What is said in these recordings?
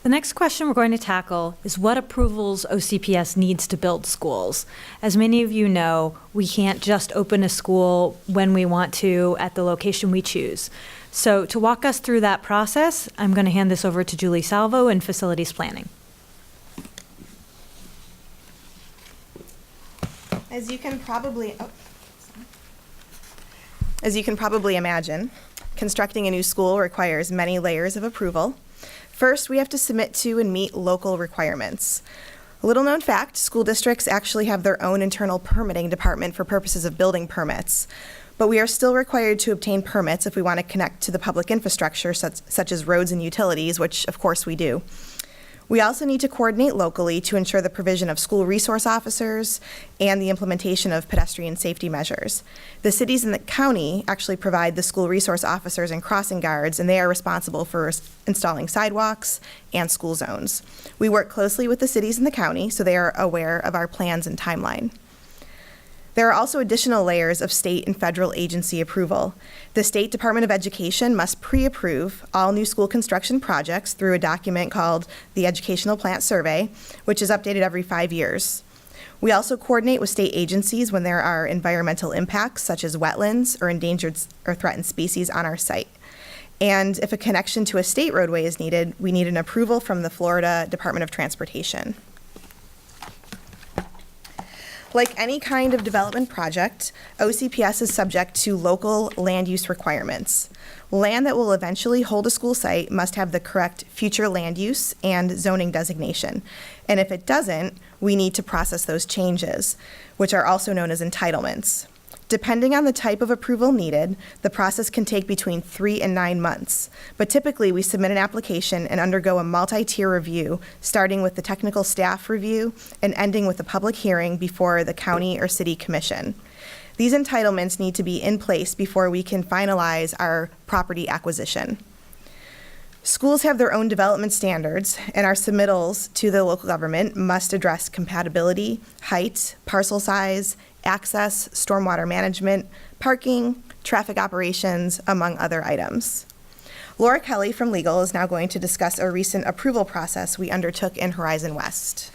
The next question we're going to tackle is what approvals OCPS needs to build schools. As many of you know, we can't just open a school when we want to at the location we choose. So to walk us through that process, I'm going to hand this over to Julie Salvo in Facilities Planning. As you can probably imagine, constructing a new school requires many layers of approval. First, we have to submit to and meet local requirements. A little known fact, school districts actually have their own internal permitting department for purposes of building permits, but we are still required to obtain permits if we want to connect to the public infrastructure such as roads and utilities, which of course we do. We also need to coordinate locally to ensure the provision of school resource officers and the implementation of pedestrian safety measures. The cities and the county actually provide the school resource officers and crossing guards, and they are responsible for installing sidewalks and school zones. We work closely with the cities and the county, so they are aware of our plans and timeline. There are also additional layers of state and federal agency approval. The State Department of Education must pre-approve all new school construction projects through a document called the Educational Plant Survey, which is updated every 5 years. We also coordinate with state agencies when there are environmental impacts, such as wetlands or endangered or threatened species on our site. And if a connection to a state roadway is needed, we need an approval from the Florida Department of Transportation. Like any kind of development project, OCPS is subject to local land use requirements. Land that will eventually hold a school site must have the correct future land use and zoning designation. And if it doesn't, we need to process those changes, which are also known as entitlements. Depending on the type of approval needed, the process can take between 3 and 9 months. But typically, we submit an application and undergo a multi-tier review, starting with the technical staff review and ending with a public hearing before the county or city commission. These entitlements need to be in place before we can finalize our property acquisition. Schools have their own development standards, and our submittals to the local government must address compatibility, height, parcel size, access, stormwater management, parking, traffic operations, among other items. Laura Kelly from Legal is now going to discuss a recent approval process we undertook in Horizon West.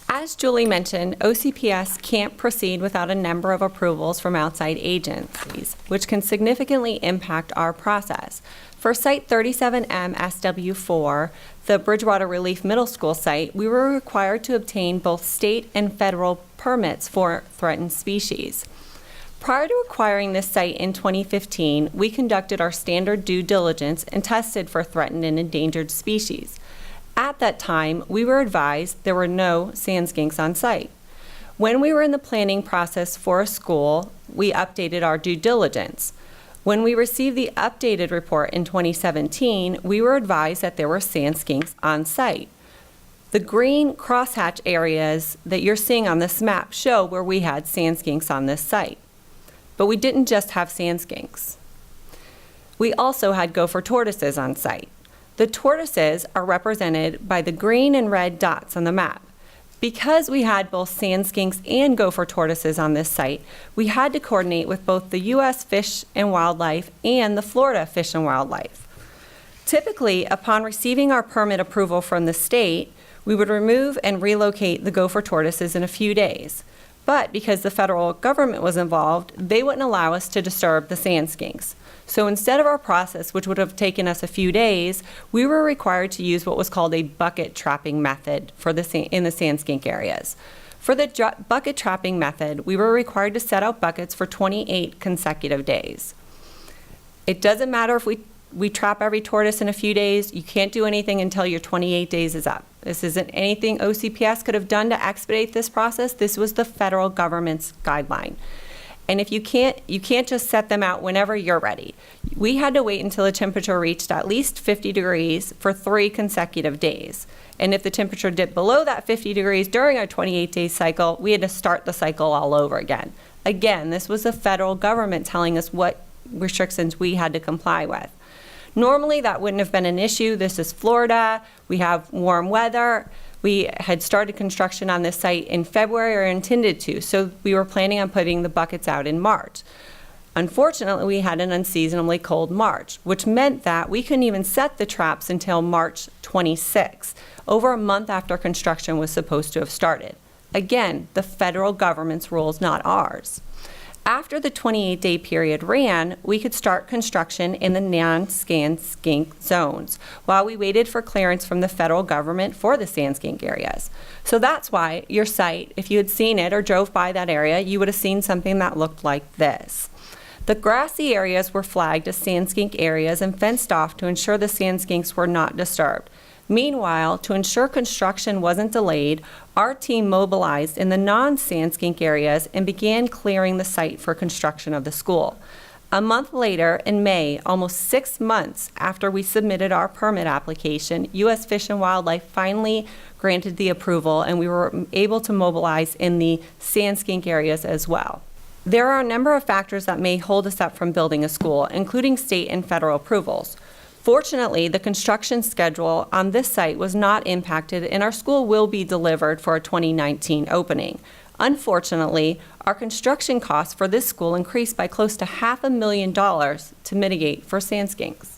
As Julie mentioned, OCPS can't proceed without a number of approvals from outside agencies, which can significantly impact our process. For Site 37M SW4, the Bridgewater Relief Middle School site, we were required to obtain both state and federal permits for threatened species. Prior to acquiring this site in 2015, we conducted our standard due diligence and tested for threatened and endangered species. At that time, we were advised there were no sand skinks on site. When we were in the planning process for a school, we updated our due diligence. When we received the updated report in 2017, we were advised that there were sand skinks on site. The green crosshatch areas that you're seeing on this map show where we had sand skinks on this site. But we didn't just have sand skinks. We also had gopher tortoises on site. The tortoises are represented by the green and red dots on the map. Because we had both sand skinks and gopher tortoises on this site, we had to coordinate with both the U.S. Fish and Wildlife and the Florida Fish and Wildlife. Typically, upon receiving our permit approval from the state, we would remove and relocate the gopher tortoises in a few days. But because the federal government was involved, they wouldn't allow us to disturb the sand skinks. So instead of our process, which would have taken us a few days, we were required to use what was called a bucket trapping method in the sand skink areas. For the bucket trapping method, we were required to set out buckets for 28 consecutive days. It doesn't matter if we trap every tortoise in a few days. You can't do anything until your 28 days is up. This isn't anything OCPS could have done to expedite this process. This was the federal government's guideline. And if you can't just set them out whenever you're ready. We had to wait until the temperature reached at least 50 degrees for 3 consecutive days. And if the temperature dipped below that 50 degrees during our 28-day cycle, we had to start the cycle all over again. Again, this was the federal government telling us what restrictions we had to comply with. Normally, that wouldn't have been an issue. This is Florida. We have warm weather. We had started construction on this site in February, or intended to, so we were planning on putting the buckets out in March. Unfortunately, we had an unseasonably cold March, which meant that we couldn't even set the traps until March 26, over a month after construction was supposed to have started. Again, the federal government's rules, not ours. After the 28-day period ran, we could start construction in the non-sand skink zones while we waited for clearance from the federal government for the sand skink areas. So that's why your site, if you had seen it or drove by that area, you would have seen something that looked like this. The grassy areas were flagged as sand skink areas and fenced off to ensure the sand skinks were not disturbed. Meanwhile, to ensure construction wasn't delayed, our team mobilized in the non-sand skink areas and began clearing the site for construction of the school. A month later, in May, almost 6 months after we submitted our permit application, U.S. Fish and Wildlife finally granted the approval, and we were able to mobilize in the sand skink areas as well. There are a number of factors that may hold us up from building a school, including state and federal approvals. Fortunately, the construction schedule on this site was not impacted, and our school will be delivered for a 2019 opening. Unfortunately, our construction costs for this school increased by close to $500,000 to mitigate for sand skinks.